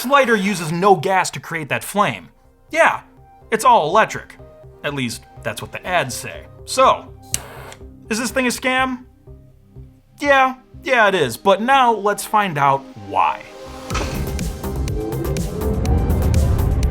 This lighter uses no gas to create that flame. Yeah, it's all electric. At least, that's what the ads say. So, is this thing a scam? Yeah, it is. But now, let's find out why.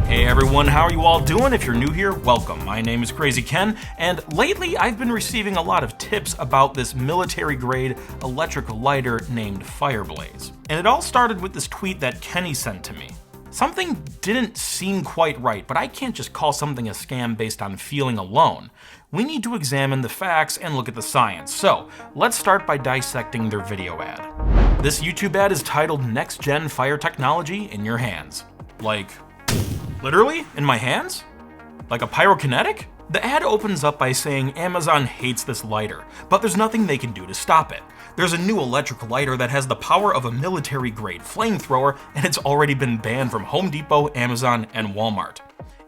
Hey everyone, how are you all doing? If you're new here, welcome. My name is Krazy Ken, and lately I've been receiving a lot of tips about this military-grade electric lighter named FireBlaze. And it all started with this tweet that Kenny sent to me. Something didn't seem quite right, but I can't just call something a scam based on feeling alone. We need to examine the facts and look at the science. So, let's start by dissecting their video ad. This YouTube ad is titled Next Gen Fire Technology in Your Hands. Like, literally? In my hands? Like a pyrokinetic? The ad opens up by saying Amazon hates this lighter, but there's nothing they can do to stop it. There's a new electric lighter that has the power of a military-grade flamethrower, and it's already been banned from Home Depot, Amazon, and Walmart.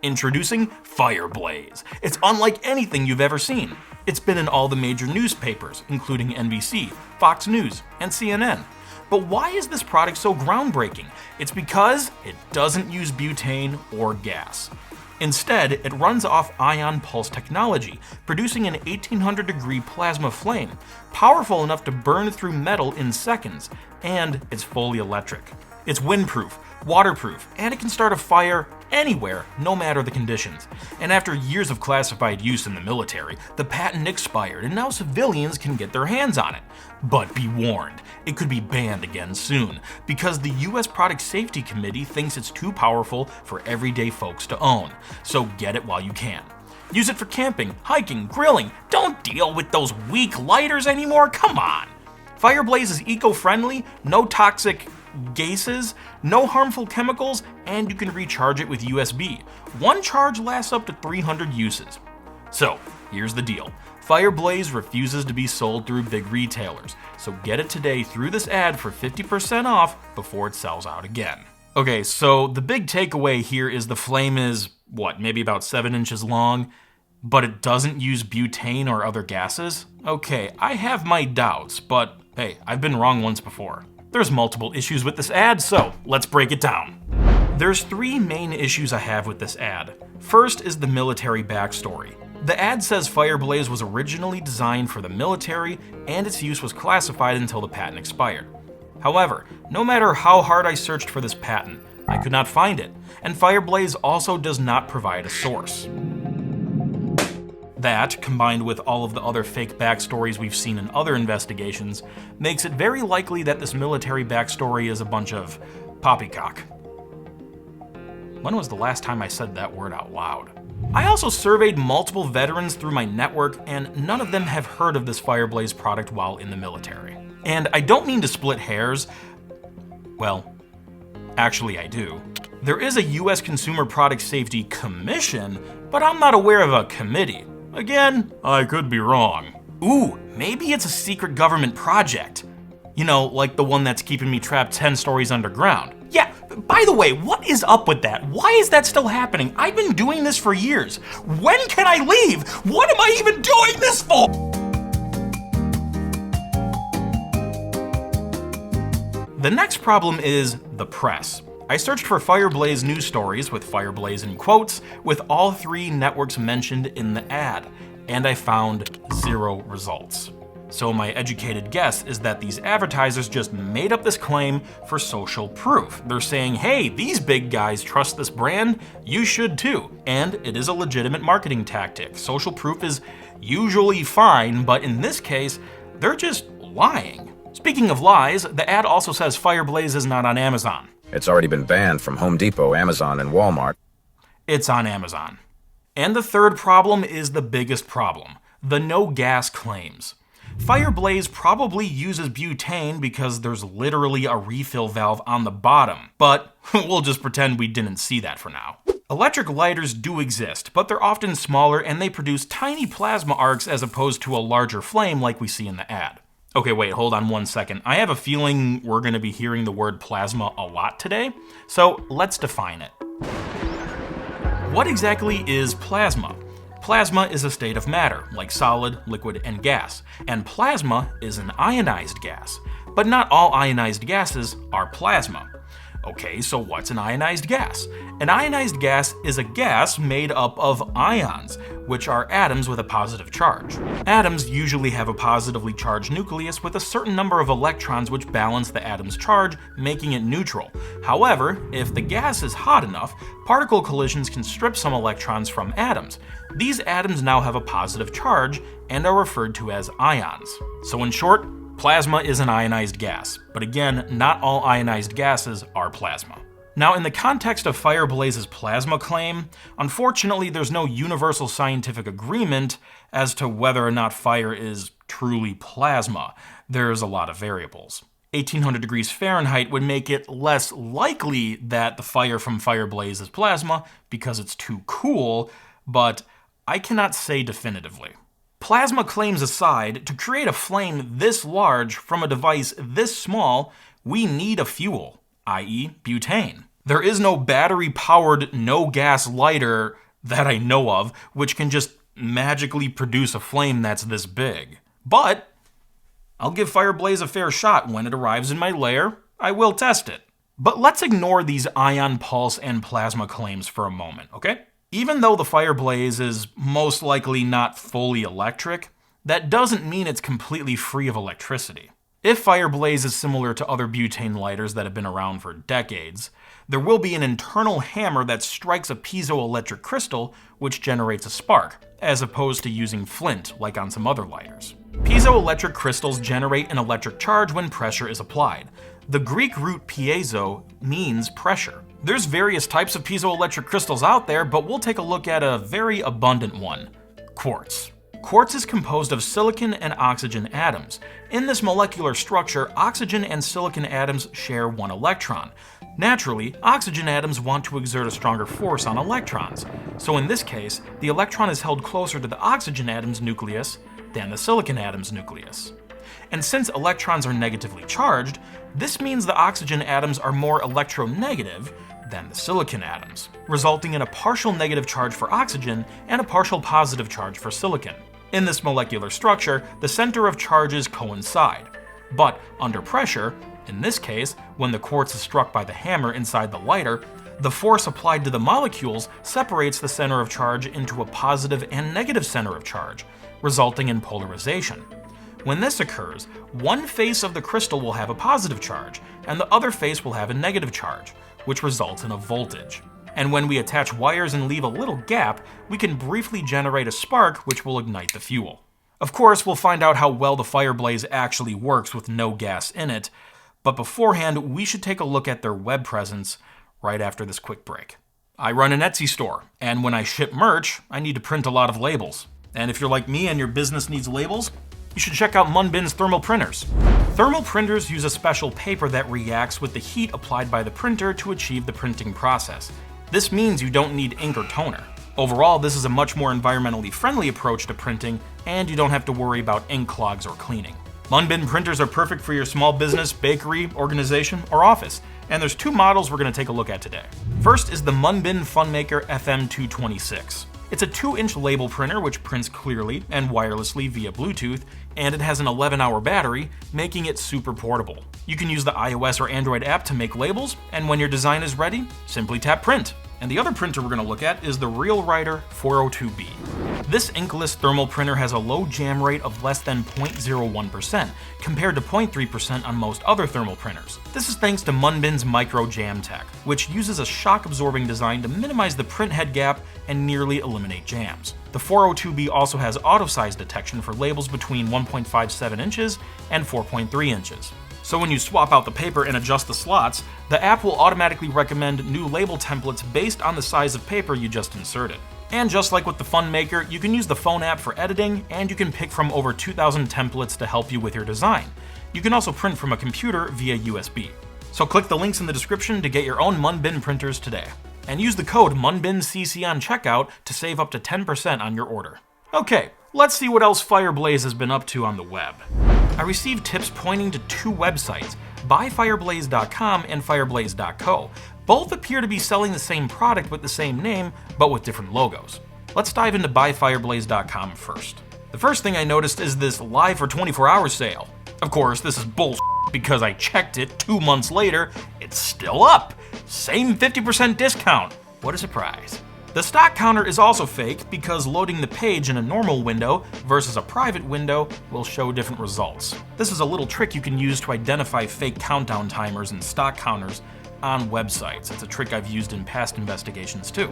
Introducing FireBlaze. It's unlike anything you've ever seen. It's been in all the major newspapers, including NBC, Fox News, and CNN. But why is this product so groundbreaking? It's because it doesn't use butane or gas. Instead, it runs off ion pulse technology, producing an 1800-degree plasma flame, powerful enough to burn through metal in seconds, and it's fully electric. It's windproof, waterproof, and it can start a fire anywhere, no matter the conditions. And after years of classified use in the military, the patent expired and now civilians can get their hands on it. But be warned, it could be banned again soon, because the US Product Safety Committee thinks it's too powerful for everyday folks to own. So get it while you can. Use it for camping, hiking, grilling. Don't deal with those weak lighters anymore, come on! FireBlaze is eco-friendly, no toxic gases, no harmful chemicals, and you can recharge it with USB. One charge lasts up to 300 uses. So, here's the deal. FireBlaze refuses to be sold through big retailers, so get it today through this ad for 50% off before it sells out again. Okay, so the big takeaway here is the flame is, maybe about 7 inches long, but it doesn't use butane or other gases? Okay, I have my doubts, but hey, I've been wrong once before. There's multiple issues with this ad, so let's break it down. There's 3 main issues I have with this ad. First is the military backstory. The ad says FireBlaze was originally designed for the military and its use was classified until the patent expired. However, no matter how hard I searched for this patent, I could not find it, and FireBlaze also does not provide a source. That, combined with all of the other fake backstories we've seen in other investigations, makes it very likely that this military backstory is a bunch of poppycock. When was the last time I said that word out loud? I also surveyed multiple veterans through my network, and none of them have heard of this FireBlaze product while in the military. And I don't mean to split hairs. Well, actually I do. There is a US Consumer Product Safety Commission, but I'm not aware of a committee. Again, I could be wrong. Ooh, maybe it's a secret government project. You know, like the one that's keeping me trapped 10 stories underground. Yeah, by the way, what is up with that? Why is that still happening? I've been doing this for years. When can I leave? What am I even doing this for? The next problem is the press. I searched for FireBlaze news stories with FireBlaze in quotes with all 3 networks mentioned in the ad, and I found 0 results. So my educated guess is that these advertisers just made up this claim for social proof. They're saying, hey, these big guys trust this brand, you should too. And it is a legitimate marketing tactic. Social proof is usually fine, but in this case, they're just lying. Speaking of lies, the ad also says FireBlaze is not on Amazon. It's already been banned from Home Depot, Amazon, and Walmart. It's on Amazon. And the third problem is the biggest problem, the no gas claims. FireBlaze probably uses butane because there's literally a refill valve on the bottom, but we'll just pretend we didn't see that for now. Electric lighters do exist, but they're often smaller and they produce tiny plasma arcs as opposed to a larger flame like we see in the ad. Okay, wait, hold on one second. I have a feeling we're going to be hearing the word plasma a lot today, so let's define it. What exactly is plasma? Plasma is a state of matter, like solid, liquid, and gas, and plasma is an ionized gas. But not all ionized gases are plasma. Okay, so what's an ionized gas? An ionized gas is a gas made up of ions, which are atoms with a positive charge. Atoms usually have a positively charged nucleus with a certain number of electrons which balance the atom's charge, making it neutral. However, if the gas is hot enough, particle collisions can strip some electrons from atoms. These atoms now have a positive charge and are referred to as ions. So in short, plasma is an ionized gas, but again, not all ionized gases are plasma. Now, in the context of FireBlaze's plasma claim, unfortunately there's no universal scientific agreement as to whether or not fire is truly plasma. There's a lot of variables. 1800 degrees Fahrenheit would make it less likely that the fire from FireBlaze is plasma because it's too cool, but I cannot say definitively. Plasma claims aside, to create a flame this large from a device this small, we need a fuel, i.e. butane. There is no battery-powered, no-gas lighter that I know of which can just magically produce a flame that's this big. But I'll give FireBlaze a fair shot. When it arrives in my lair, I will test it. But let's ignore these ion pulse and plasma claims for a moment, okay? Even though the FireBlaze is most likely not fully electric, that doesn't mean it's completely free of electricity. If FireBlaze is similar to other butane lighters that have been around for decades, there will be an internal hammer that strikes a piezoelectric crystal which generates a spark, as opposed to using flint like on some other lighters. Piezoelectric crystals generate an electric charge when pressure is applied. The Greek root piezo means pressure. There's various types of piezoelectric crystals out there, but we'll take a look at a very abundant one: quartz. Quartz is composed of silicon and oxygen atoms. In this molecular structure, oxygen and silicon atoms share one electron. Naturally, oxygen atoms want to exert a stronger force on electrons. So in this case, the electron is held closer to the oxygen atom's nucleus than the silicon atom's nucleus. And since electrons are negatively charged, this means the oxygen atoms are more electronegative than the silicon atoms, resulting in a partial negative charge for oxygen and a partial positive charge for silicon. In this molecular structure, the center of charges coincide. But under pressure, in this case, when the quartz is struck by the hammer inside the lighter, the force applied to the molecules separates the center of charge into a positive and negative center of charge, resulting in polarization. When this occurs, one face of the crystal will have a positive charge, and the other face will have a negative charge, which results in a voltage. And when we attach wires and leave a little gap, we can briefly generate a spark which will ignite the fuel. Of course, we'll find out how well the FireBlaze actually works with no gas in it, but beforehand, we should take a look at their web presence right after this quick break. I run an Etsy store, and when I ship merch, I need to print a lot of labels. And if you're like me and your business needs labels, you should check out Munbin's thermal printers. Thermal printers use a special paper that reacts with the heat applied by the printer to achieve the printing process. This means you don't need ink or toner. Overall, this is a much more environmentally friendly approach to printing, and you don't have to worry about ink clogs or cleaning. Munbin printers are perfect for your small business, bakery, organization, or office, and there's two models we're going to take a look at today. First is the Munbin Funmaker FM226. It's a 2-inch label printer which prints clearly and wirelessly via Bluetooth, and it has an 11-hour battery, making it super portable. You can use the iOS or Android app to make labels, and when your design is ready, simply tap print. And the other printer we're going to look at is the RealWriter 402B. This inkless thermal printer has a low jam rate of less than 0.01%, compared to 0.3% on most other thermal printers. This is thanks to Munbin's Micro Jam Tech, which uses a shock-absorbing design to minimize the print head gap and nearly eliminate jams. The 402B also has auto-size detection for labels between 1.57 inches and 4.3 inches. So when you swap out the paper and adjust the slots, the app will automatically recommend new label templates based on the size of paper you just inserted. And just like with the Funmaker, you can use the phone app for editing, and you can pick from over 2,000 templates to help you with your design. You can also print from a computer via USB. So click the links in the description to get your own Munbin printers today. And use the code MUNBINCC on checkout to save up to 10% on your order. Okay, let's see what else FireBlaze has been up to on the web. I received tips pointing to two websites, buyfireblaze.com and fireblaze.co. Both appear to be selling the same product with the same name, but with different logos. Let's dive into buyfireblaze.com first. The first thing I noticed is this live for 24 hours sale. Of course, this is bullshit. because I checked it 2 months later, it's still up. Same 50% discount. What a surprise. The stock counter is also fake because loading the page in a normal window versus a private window will show different results. This is a little trick you can use to identify fake countdown timers and stock counters on websites. It's a trick I've used in past investigations too.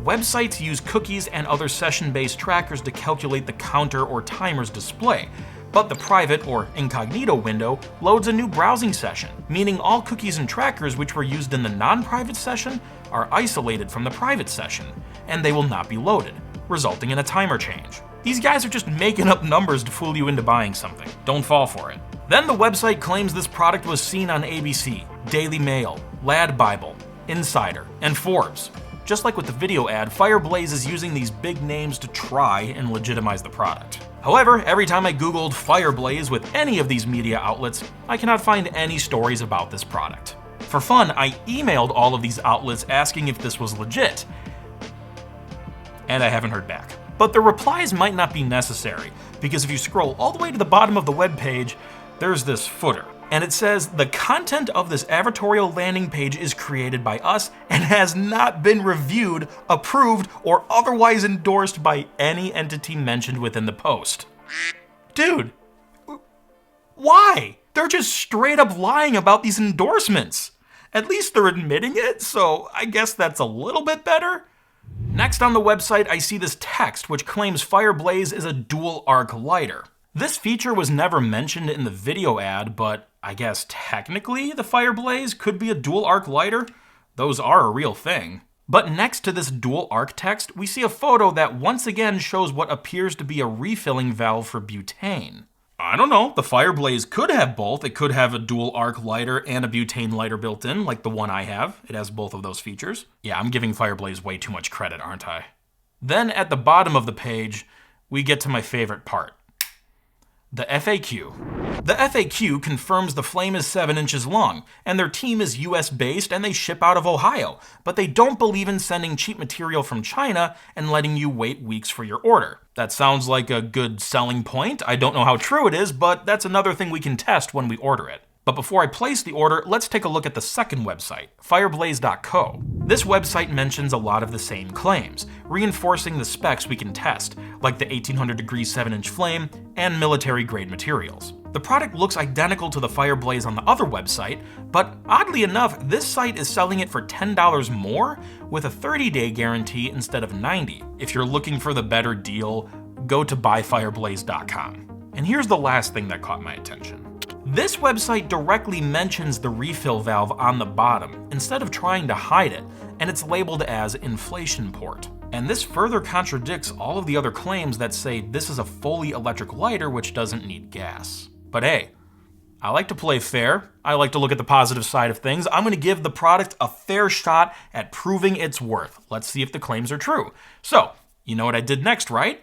Websites use cookies and other session-based trackers to calculate the counter or timer's display, but the private or incognito window loads a new browsing session, meaning all cookies and trackers which were used in the non-private session are isolated from the private session, and they will not be loaded, resulting in a timer change. These guys are just making up numbers to fool you into buying something. Don't fall for it. Then the website claims this product was seen on ABC, Daily Mail, Lad Bible, Insider, and Forbes. Just like with the video ad, FireBlaze is using these big names to try and legitimize the product. However, every time I googled FireBlaze with any of these media outlets, I cannot find any stories about this product. For fun, I emailed all of these outlets asking if this was legit, and I haven't heard back. But the replies might not be necessary, because if you scroll all the way to the bottom of the web page, there's this footer. And it says, the content of this advertorial landing page is created by us and has not been reviewed, approved, or otherwise endorsed by any entity mentioned within the post. Dude, why? They're just straight up lying about these endorsements. At least they're admitting it, so I guess that's a little bit better. Next on the website, I see this text which claims FireBlaze is a dual arc lighter. This feature was never mentioned in the video ad, but I guess technically the FireBlaze could be a dual arc lighter. Those are a real thing. But next to this dual arc text, we see a photo that once again shows what appears to be a refilling valve for butane. I don't know, the FireBlaze could have both. It could have a dual arc lighter and a butane lighter built in, like the one I have. It has both of those features. Yeah, I'm giving FireBlaze way too much credit, aren't I? Then at the bottom of the page, we get to my favorite part. The FAQ. The FAQ confirms the flame is 7 inches long, and their team is US based and they ship out of Ohio, but they don't believe in sending cheap material from China and letting you wait weeks for your order. That sounds like a good selling point. I don't know how true it is, but that's another thing we can test when we order it. But before I place the order, let's take a look at the second website, fireblaze.co. This website mentions a lot of the same claims, reinforcing the specs we can test, like the 1800 degrees 7-inch flame and military grade materials. The product looks identical to the FireBlaze on the other website, but oddly enough, this site is selling it for $10 more with a 30-day guarantee instead of 90. If you're looking for the better deal, go to buyfireblaze.com. And here's the last thing that caught my attention. This website directly mentions the refill valve on the bottom instead of trying to hide it, and it's labeled as inflation port. And this further contradicts all of the other claims that say this is a fully electric lighter which doesn't need gas. But hey, I like to play fair. I like to look at the positive side of things. I'm going to give the product a fair shot at proving its worth. Let's see if the claims are true. So, you know what I did next, right?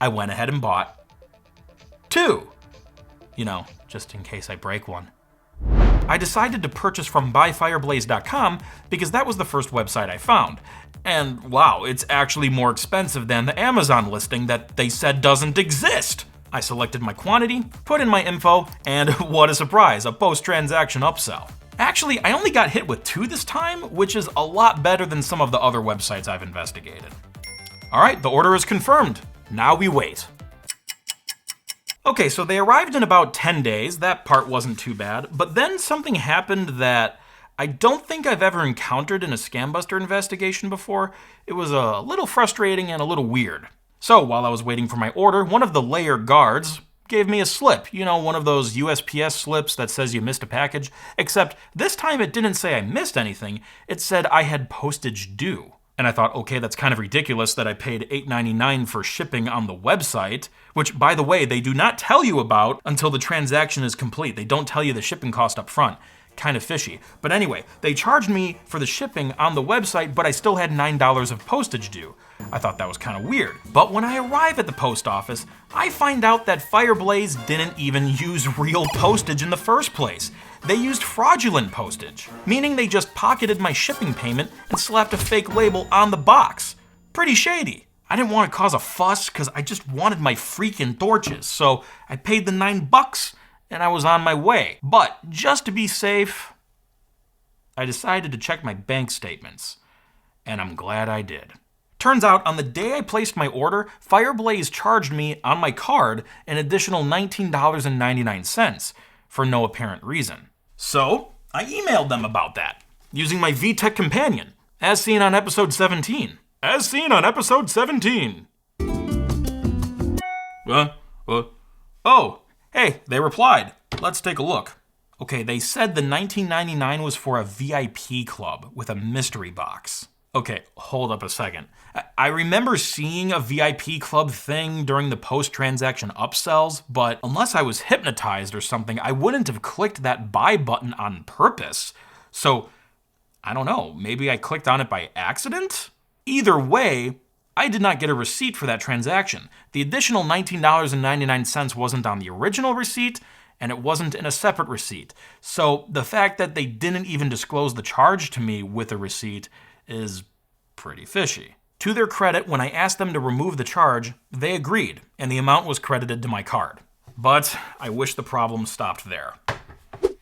I went ahead and bought 2. You know, just in case I break one. I decided to purchase from buyfireblaze.com because that was the first website I found. And wow, it's actually more expensive than the Amazon listing that they said doesn't exist. I selected my quantity, put in my info, and what a surprise, a post-transaction upsell. Actually, I only got hit with 2 this time, which is a lot better than some of the other websites I've investigated. All right, the order is confirmed. Now we wait. Okay, so they arrived in about 10 days. That part wasn't too bad. But then something happened that I don't think I've ever encountered in a Scambuster investigation before. It was a little frustrating and a little weird. So while I was waiting for my order, one of the layer guards gave me a slip. You know, one of those USPS slips that says you missed a package. Except this time it didn't say I missed anything. It said I had postage due. And I thought, okay, that's kind of ridiculous that I paid $8.99 for shipping on the website, which, by the way, they do not tell you about until the transaction is complete. They don't tell you the shipping cost up front. Kind of fishy. But anyway, they charged me for the shipping on the website, but I still had $9 of postage due. I thought that was kind of weird. But when I arrive at the post office, I find out that FireBlaze didn't even use real postage in the first place. They used fraudulent postage, meaning they just pocketed my shipping payment and slapped a fake label on the box. Pretty shady. I didn't want to cause a fuss because I just wanted my freaking torches, so I paid the $9 and I was on my way. But just to be safe, I decided to check my bank statements, and I'm glad I did. Turns out, on the day I placed my order, FireBlaze charged me on my card an additional $19.99 for no apparent reason. So, I emailed them about that, using my VTech companion, as seen on episode 17. As seen on episode 17. Oh, hey, they replied. Let's take a look. Okay, they said the $19.99 was for a VIP club with a mystery box. Okay, hold up a second. I remember seeing a VIP club thing during the post-transaction upsells, but unless I was hypnotized or something, I wouldn't have clicked that buy button on purpose. So, I don't know, maybe I clicked on it by accident? Either way, I did not get a receipt for that transaction. The additional $19.99 wasn't on the original receipt, and it wasn't in a separate receipt. So the fact that they didn't even disclose the charge to me with a receipt is pretty fishy. To their credit, when I asked them to remove the charge, they agreed, and the amount was credited to my card. But I wish the problem stopped there.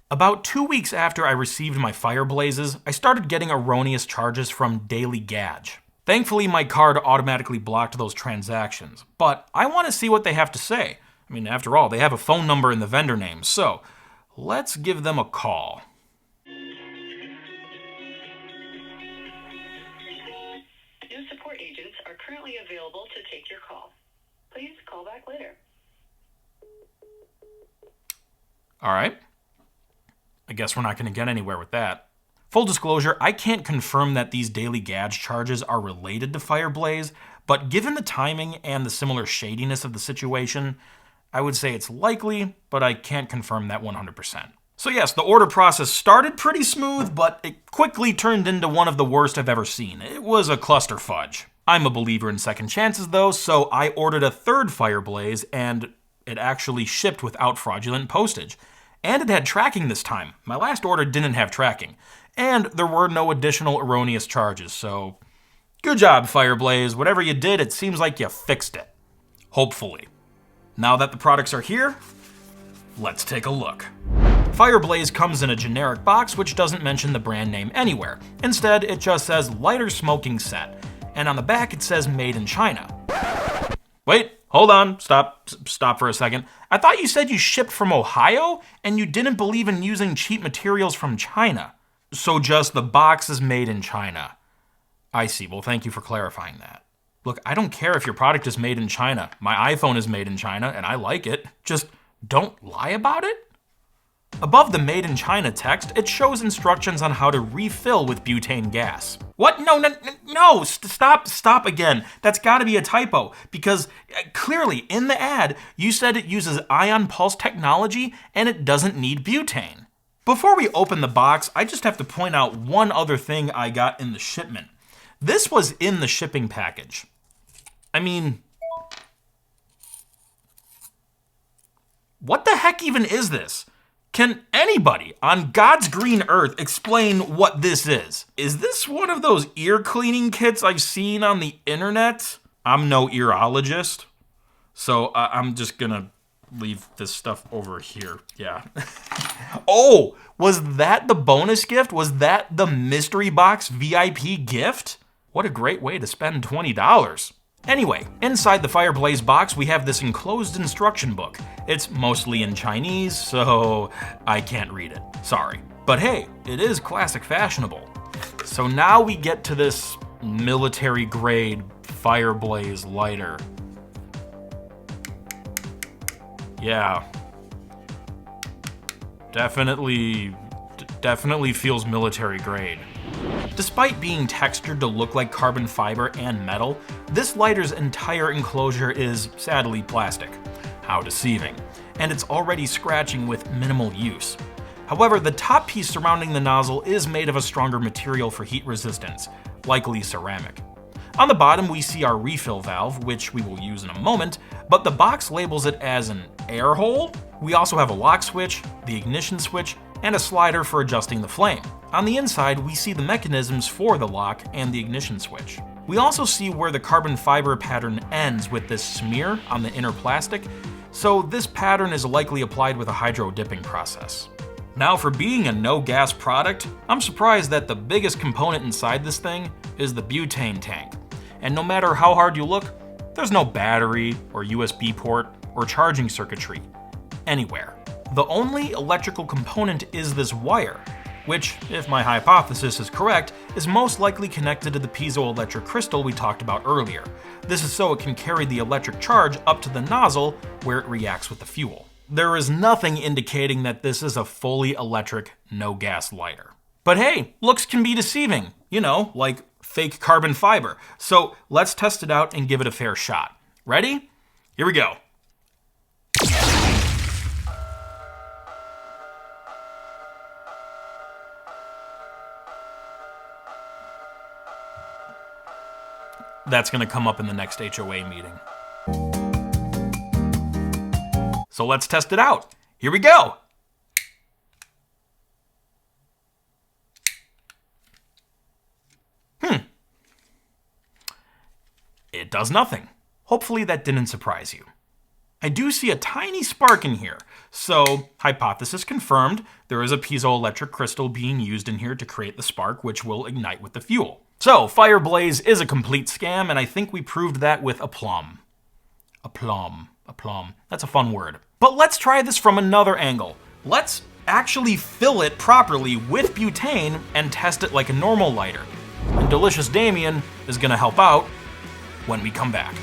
About 2 weeks after I received my FireBlazes, I started getting erroneous charges from Daily Gadge. Thankfully, my card automatically blocked those transactions, but I want to see what they have to say. I mean, after all, they have a phone number in the vendor name, so let's give them a call. New support agents are currently available to take your call. Please call back later. All right. I guess we're not going to get anywhere with that. Full disclosure, I can't confirm that these Daily Gadge charges are related to FireBlaze, but given the timing and the similar shadiness of the situation, I would say it's likely, but I can't confirm that 100%. So yes, the order process started pretty smooth, but it quickly turned into one of the worst I've ever seen. It was a cluster fudge. I'm a believer in second chances though, so I ordered a third FireBlaze, and it actually shipped without fraudulent postage. And it had tracking this time. My last order didn't have tracking. And there were no additional erroneous charges, so good job, FireBlaze. Whatever you did, it seems like you fixed it. Hopefully. Now that the products are here, let's take a look. FireBlaze comes in a generic box which doesn't mention the brand name anywhere. Instead, it just says lighter smoking set. And on the back it says made in China. Wait, hold on, stop for a second. I thought you said you shipped from Ohio and you didn't believe in using cheap materials from China. So just the box is made in China. I see. Well, thank you for clarifying that. Look, I don't care if your product is made in China. My iPhone is made in China, and I like it. Just don't lie about it. Above the made in China text, it shows instructions on how to refill with butane gas. What? No, stop again. That's gotta be a typo, because clearly in the ad, you said it uses ion pulse technology and it doesn't need butane. Before we open the box, I just have to point out one other thing I got in the shipment. This was in the shipping package. I mean, what the heck even is this? Can anybody on God's green earth explain what this is? Is this one of those ear cleaning kits I've seen on the internet? I'm no earologist, so I'm just gonna leave this stuff over here. Yeah. Oh, was that the bonus gift? Was that the mystery box VIP gift? What a great way to spend $20. Anyway, inside the FireBlaze box, we have this enclosed instruction book. It's mostly in Chinese, so I can't read it. Sorry. But hey, it is classic fashionable. So now we get to this military-grade FireBlaze lighter. Yeah. Definitely feels military grade. Despite being textured to look like carbon fiber and metal, this lighter's entire enclosure is sadly plastic. How deceiving. And it's already scratching with minimal use. However, the top piece surrounding the nozzle is made of a stronger material for heat resistance, likely ceramic. On the bottom we see our refill valve, which we will use in a moment, but the box labels it as an air hole. We also have a lock switch, the ignition switch, and a slider for adjusting the flame. On the inside, we see the mechanisms for the lock and the ignition switch. We also see where the carbon fiber pattern ends with this smear on the inner plastic, so this pattern is likely applied with a hydro dipping process. Now, for being a no-gas product, I'm surprised that the biggest component inside this thing is the butane tank. And no matter how hard you look, there's no battery or USB port or charging circuitry anywhere. The only electrical component is this wire, which, if my hypothesis is correct, is most likely connected to the piezoelectric crystal we talked about earlier. This is so it can carry the electric charge up to the nozzle where it reacts with the fuel. There is nothing indicating that this is a fully electric, no-gas lighter. But hey, looks can be deceiving, you know, like fake carbon fiber. So let's test it out and give it a fair shot. Ready? Here we go. That's going to come up in the next HOA meeting. So let's test it out. Here we go. It does nothing. Hopefully that didn't surprise you. I do see a tiny spark in here, so hypothesis confirmed, there is a piezoelectric crystal being used in here to create the spark, which will ignite with the fuel. So FireBlaze is a complete scam, and I think we proved that with aplomb. Aplomb. That's a fun word. But let's try this from another angle. Let's actually fill it properly with butane and test it like a normal lighter. And Delicious Damien is gonna help out when we come back.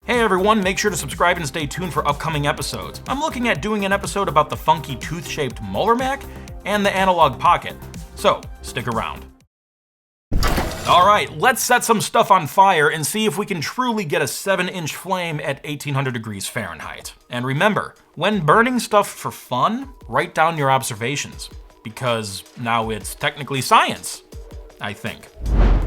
Hey everyone, make sure to subscribe and stay tuned for upcoming episodes. I'm looking at doing an episode about the funky tooth-shaped molar Mac and the analog pocket, so stick around. Alright, let's set some stuff on fire and see if we can truly get a 7-inch flame at 1800 degrees Fahrenheit. And remember, when burning stuff for fun, write down your observations, because now it's technically science, I think.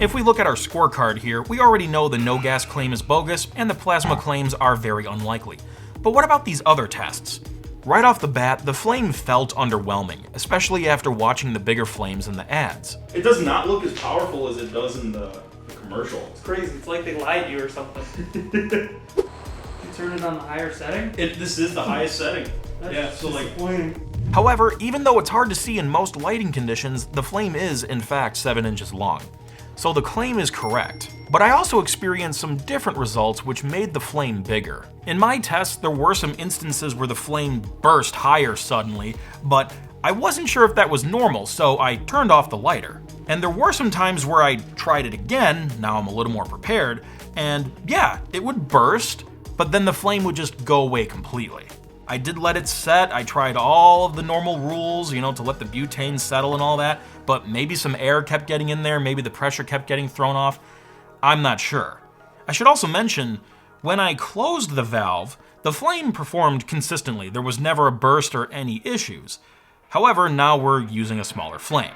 If we look at our scorecard here, we already know the no-gas claim is bogus and the plasma claims are very unlikely. But what about these other tests? Right off the bat, the flame felt underwhelming, especially after watching the bigger flames in the ads. It does not look as powerful as it does in the commercial. It's crazy. It's like they lied to you or something. You turn it on the higher setting? This is the highest setting. That's disappointing. However, even though it's hard to see in most lighting conditions, the flame is, in fact, 7 inches long. So the claim is correct. But I also experienced some different results which made the flame bigger. In my tests, there were some instances where the flame burst higher suddenly, but I wasn't sure if that was normal, so I turned off the lighter. And there were some times where I tried it again, now I'm a little more prepared, and yeah, it would burst, but then the flame would just go away completely. I did let it set, I tried all of the normal rules, you know, to let the butane settle and all that, but maybe some air kept getting in there, maybe the pressure kept getting thrown off. I'm not sure. I should also mention, when I closed the valve, the flame performed consistently. There was never a burst or any issues. However, now we're using a smaller flame.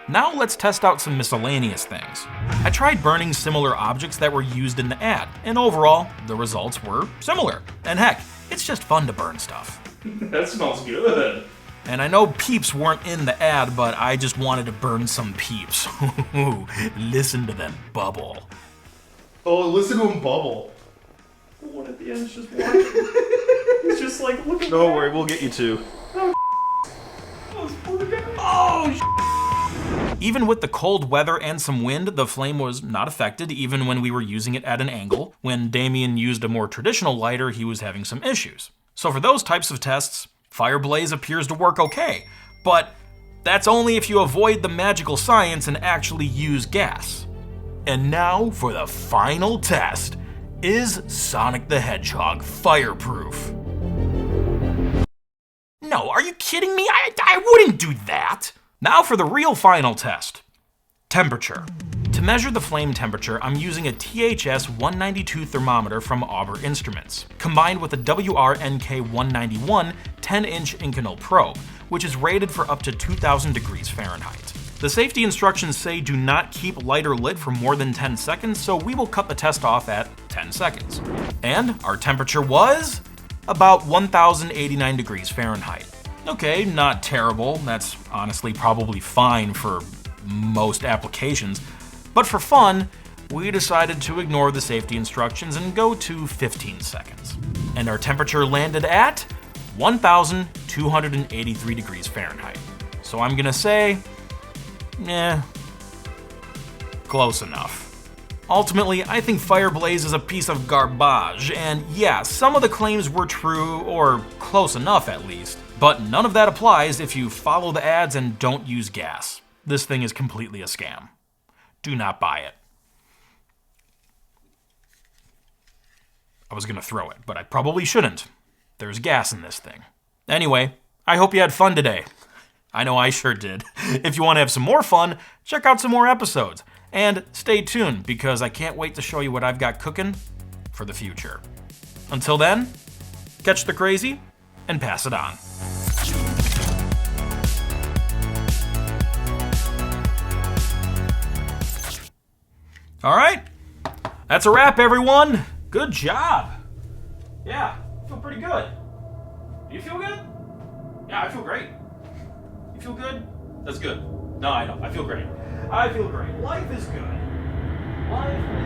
Now let's test out some miscellaneous things. I tried burning similar objects that were used in the ad, and overall, the results were similar. And heck, it's just fun to burn stuff. That smells good. And I know peeps weren't in the ad, but I just wanted to burn some peeps. Listen to them bubble. Oh, listen to him bubble. The one at the end is just watching. He's just like, look at Don't that. worry, we'll get you two. Even with the cold weather and some wind, the flame was not affected, even when we were using it at an angle. When Damien used a more traditional lighter, he was having some issues. So for those types of tests, FireBlaze appears to work okay, but that's only if you avoid the magical science and actually use gas. And now for the final test. Is Sonic the Hedgehog fireproof? No, are you kidding me? I wouldn't do that. Now for the real final test. Temperature. To measure the flame temperature, I'm using a THS 192 thermometer from Auber Instruments, combined with a WR-NK 191 10-inch Inconel probe, which is rated for up to 2000 degrees Fahrenheit. The safety instructions say do not keep lighter lit for more than 10 seconds, so we will cut the test off at 10 seconds. And our temperature was about 1089 degrees Fahrenheit. Okay, not terrible. That's honestly probably fine for most applications. But for fun, we decided to ignore the safety instructions and go to 15 seconds. And our temperature landed at 1,283 degrees Fahrenheit. So I'm gonna say, close enough. Ultimately, I think FireBlaze is a piece of garbage, and yeah, some of the claims were true, or close enough at least, but none of that applies if you follow the ads and don't use gas. This thing is completely a scam. Do not buy it. I was gonna throw it, but I probably shouldn't. There's gas in this thing. Anyway, I hope you had fun today. I know I sure did. If you want to have some more fun, check out some more episodes. And stay tuned, because I can't wait to show you what I've got cooking for the future. Until then, catch the crazy and pass it on. All right, that's a wrap, everyone. Good job. Yeah, I feel pretty good. Do you feel good? Yeah, I feel great. You feel good? That's good. No, I know. I feel great. I feel great. Life is good. Life